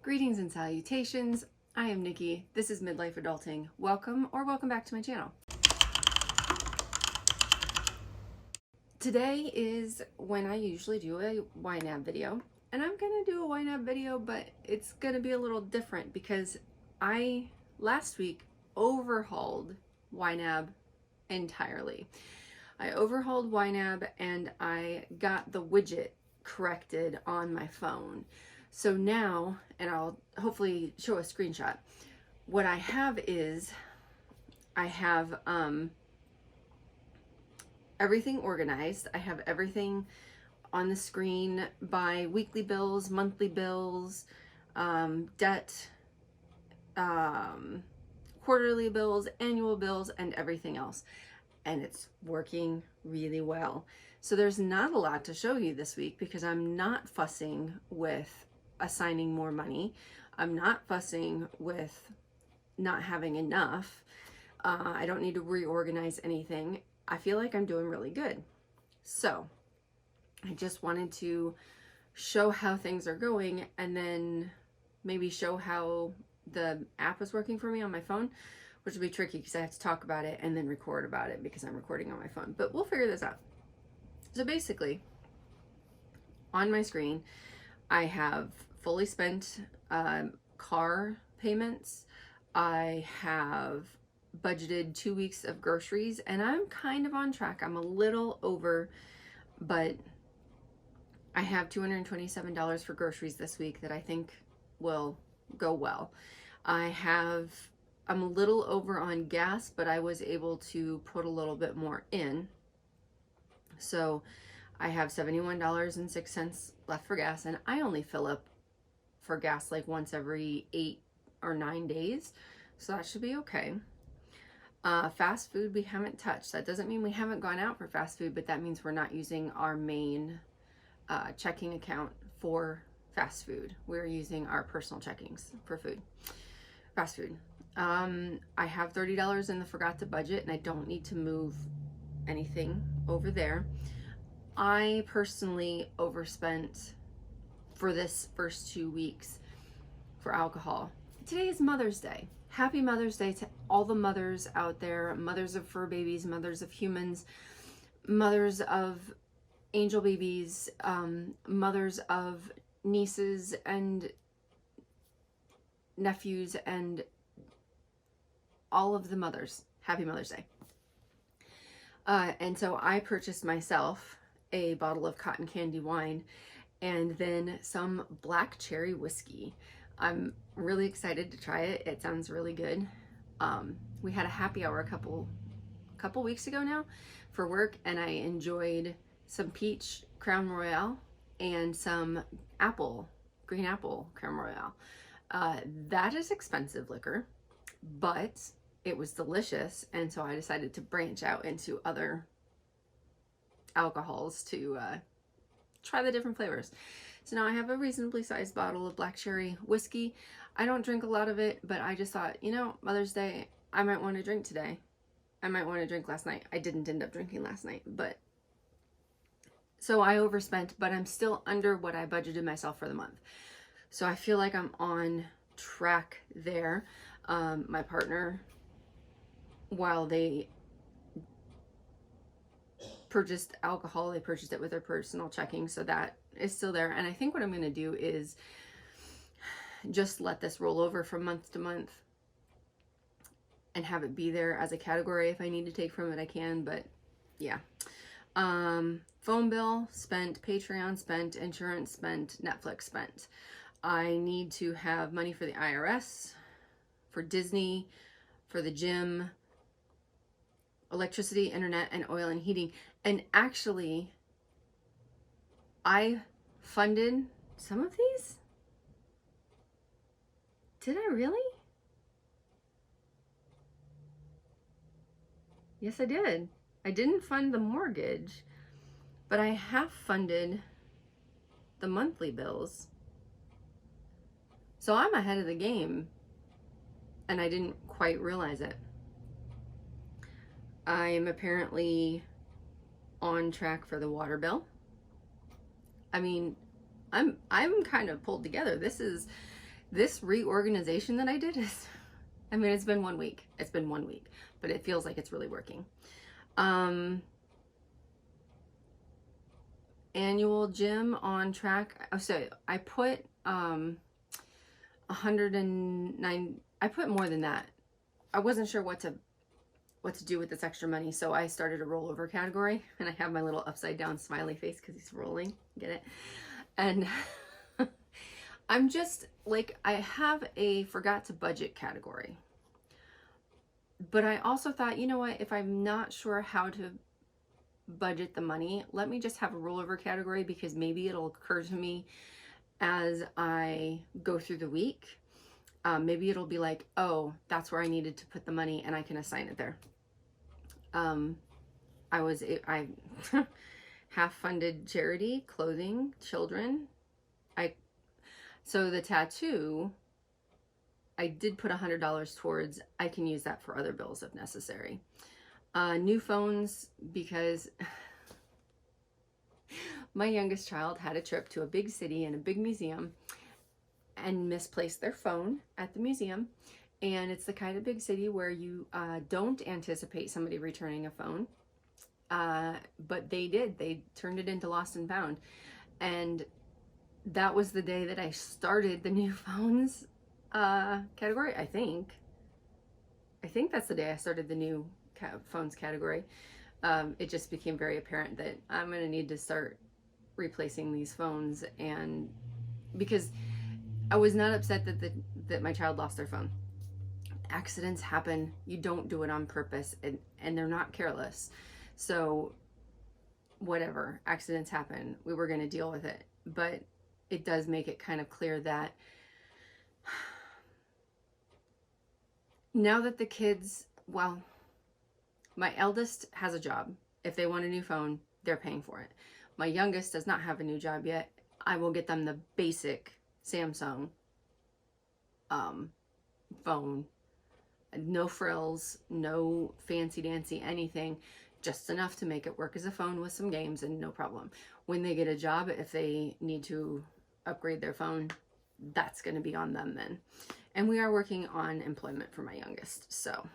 Greetings and salutations. I am Nikki. This is Midlife Adulting. Welcome or welcome back to my channel. Today is when I usually do a YNAB video, and I'm gonna do a YNAB video, but it's gonna be a little different because I last week overhauled YNAB entirely. I overhauled YNAB and I got the widget corrected on my phone. So now, and I'll hopefully show a screenshot, what I have is I have everything organized. I have everything on the screen by weekly bills, monthly bills, debt, quarterly bills, annual bills, and everything else. And it's working really well. So there's not a lot to show you this week because I'm not fussing with assigning more money. I'm not fussing with not having enough. I don't need to reorganize anything. I feel like I'm doing really good. So I just wanted to show how things are going and then maybe show how the app is working for me on my phone, which will be tricky because I have to talk about it and then record about it because I'm recording on my phone, but we'll figure this out. So basically, on my screen, I have fully spent car payments. I have budgeted 2 weeks of groceries, and I'm kind of on track. I'm a little over, but I have $227 for groceries this week that I think will go well. I'm a little over on gas, but I was able to put a little bit more in. So I have $71.06 left for gas, and I only fill up for gas like once every 8 or 9 days. So that should be okay. Fast food we haven't touched. That doesn't mean we haven't gone out for fast food, but that means we're not using our main checking account for fast food. We're using our personal checkings for fast food. I have $30 in the forgot to budget, and I don't need to move anything over there. I personally overspent for this first 2 weeks for alcohol. Today is Mother's Day. Happy Mother's Day to all the mothers out there, mothers of fur babies, mothers of humans, mothers of angel babies, mothers of nieces and nephews, and all of the mothers. Happy Mother's Day. And so I purchased myself a bottle of cotton candy wine and then some black cherry whiskey. I'm really excited to try it. It sounds really good. We had a happy hour a couple weeks ago now for work, and I enjoyed some peach Crown Royale and some green apple Crown Royale. That is expensive liquor, but it was delicious, and so I decided to branch out into other alcohols to try the different flavors. So now I have a reasonably sized bottle of black cherry whiskey. I don't drink a lot of it, but I just thought, you know, Mother's Day, I might want to drink today. I might want to drink last night. I didn't end up drinking last night, but so I overspent, but I'm still under what I budgeted myself for the month. So I feel like I'm on track there. My partner, while they purchased alcohol, they purchased it with their personal checking, so that is still there. And I think what I'm going to do is just let this roll over from month to month and have it be there as a category. If I need to take from it, I can, but yeah. Phone bill spent, Patreon spent, insurance spent, Netflix spent. I need to have money for the IRS, for Disney, for the gym, electricity, internet, and oil and heating. And actually, I funded some of these. Did I really? Yes, I did. I didn't fund the mortgage, but I have funded the monthly bills. So I'm ahead of the game, and I didn't quite realize it. I'm apparently on track for the water bill. I mean, I'm kind of pulled together. This is This reorganization that I did is, I mean, it's been 1 week. It's been 1 week, but it feels like it's really working. Annual gym on track. Oh, so I put 109. I put more than that. I wasn't sure what to do with this extra money, so I started a rollover category, and I have my little upside down smiley face because he's rolling. Get it? And I'm just like, I have a forgot to budget category, but I also thought, you know what, if I'm not sure how to budget the money, let me just have a rollover category, because maybe it'll occur to me as I go through the week. Maybe it'll be like, oh, that's where I needed to put the money, and I can assign it there. I half funded charity, clothing, children. So the tattoo, I did put $100 towards. I can use that for other bills if necessary. New phones, because my youngest child had a trip to a big city and a big museum and misplaced their phone at the museum. And it's the kind of big city where you don't anticipate somebody returning a phone. But they did. They turned it into lost and found. And that was the day that I started the new phones category, I think. I think that's the day I started the new phones category. It just became very apparent that I'm going to need to start replacing these phones, and because I was not upset that my child lost their phone. Accidents happen. You don't do it on purpose, and they're not careless. So whatever, accidents happen. We were going to deal with it. But it does make it kind of clear that now that the kids, well, my eldest has a job. If they want a new phone, they're paying for it. My youngest does not have a new job yet. I will get them the basic Samsung phone. No frills, no fancy dancy anything, just enough to make it work as a phone with some games and no problem. When they get a job, if they need to upgrade their phone, that's going to be on them then. And we are working on employment for my youngest. So,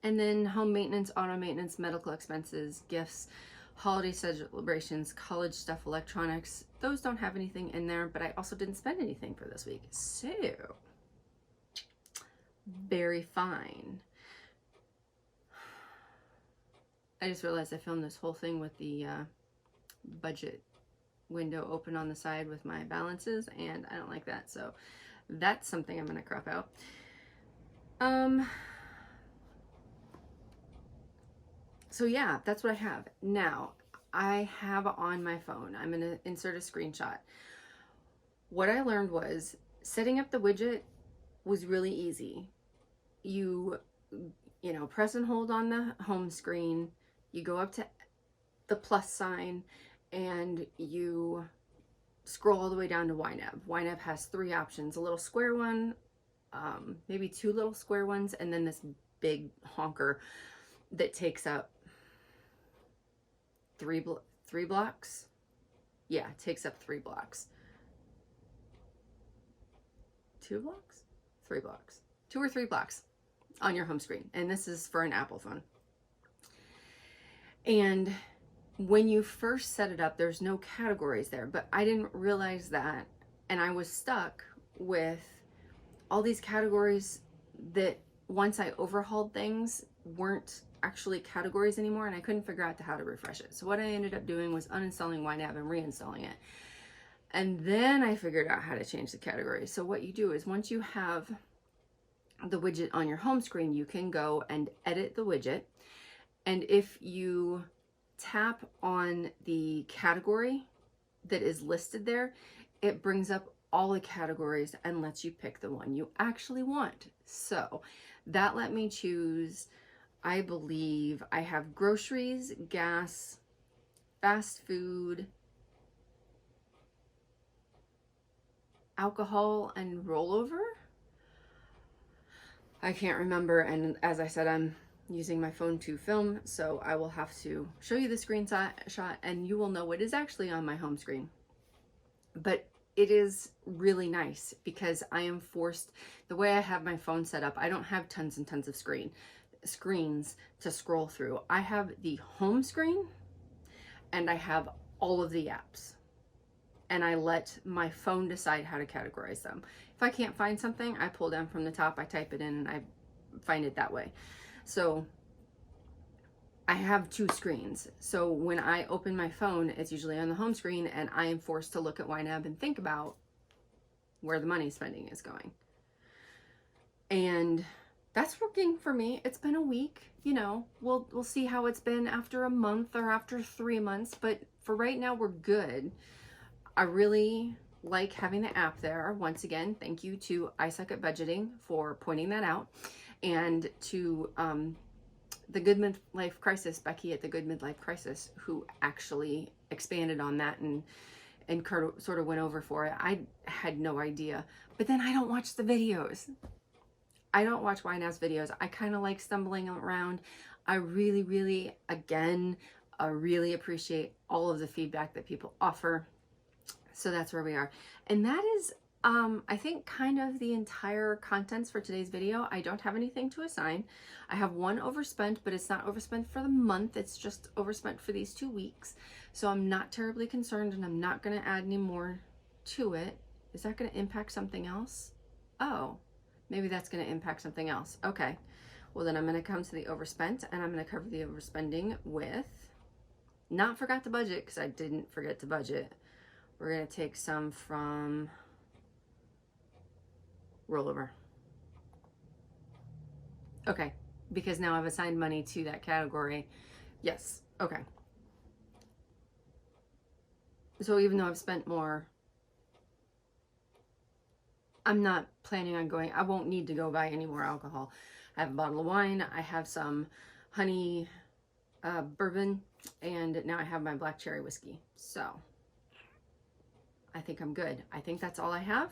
and then home maintenance, auto maintenance, medical expenses, gifts, holiday celebrations, college stuff, electronics. Those don't have anything in there, but I also didn't spend anything for this week. So, very fine. I just realized I filmed this whole thing with the budget window open on the side with my balances, and I don't like that, so that's something I'm gonna crop out. So yeah, that's what I have. Now, I have on my phone, I'm gonna insert a screenshot. What I learned was setting up the widget was really easy. You know, press and hold on the home screen, you go up to the plus sign, and you scroll all the way down to YNAB. YNAB has 3 options, a little square one, maybe 2 little square ones, and then this big honker that takes up 3 blocks. Yeah, it takes up 3 blocks. 2 blocks? 3 blocks. 2 or 3 blocks on your home screen. And this is for an Apple phone. And when you first set it up, there's no categories there, but I didn't realize that. And I was stuck with all these categories that once I overhauled things weren't actually categories anymore, and I couldn't figure out how to refresh it. So what I ended up doing was uninstalling YNAB and reinstalling it. And then I figured out how to change the categories. So what you do is once you have the widget on your home screen, you can go and edit the widget. And if you tap on the category that is listed there, it brings up all the categories and lets you pick the one you actually want. So that let me choose, I believe I have groceries, gas, fast food, alcohol, and rollover. I can't remember, and as I said, I'm using my phone to film, so I will have to show you the screenshot and you will know what is actually on my home screen. But it is really nice because I am forced, the way I have my phone set up, I don't have tons and tons of screens to scroll through. I have the home screen and I have all of the apps, and I let my phone decide how to categorize them. If I can't find something, I pull down from the top, I type it in, and I find it that way. So I have two screens. So when I open my phone, it's usually on the home screen, and I am forced to look at YNAB and think about where the money spending is going. And that's working for me. It's been a week, you know, we'll see how it's been after a month or after 3 months, but for right now, we're good. I really like having the app there. Once again, thank you to I Suck at Budgeting for pointing that out, and to the Good Midlife Crisis, Becky at the Good Midlife Crisis, who actually expanded on that and sort of went over for it. I had no idea, but then I don't watch the videos. I don't watch YNAB's videos. I kind of like stumbling around. I really, again, I really appreciate all of the feedback that people offer. So that's where we are. And that is, I think, kind of the entire contents for today's video. I don't have anything to assign. I have one overspent, but it's not overspent for the month. It's just overspent for these 2 weeks. So I'm not terribly concerned, and I'm not going to add any more to it. Is that going to impact something else? Oh, maybe that's going to impact something else. Okay. Well, then I'm going to come to the overspent, and I'm going to cover the overspending with not forgot to budget, because I didn't forget to budget. We're going to take some from rollover. Okay, because now I've assigned money to that category. Yes, okay. So even though I've spent more, I'm not planning on going, I won't need to go buy any more alcohol. I have a bottle of wine, I have some honey bourbon, and now I have my black cherry whiskey. So I think I'm good. I think that's all I have.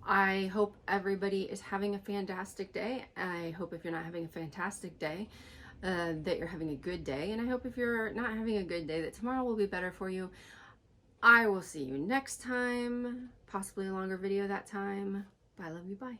I hope everybody is having a fantastic day. I hope if you're not having a fantastic day, that you're having a good day. And I hope if you're not having a good day, that tomorrow will be better for you. I will see you next time, possibly a longer video that time. Bye, love you, bye.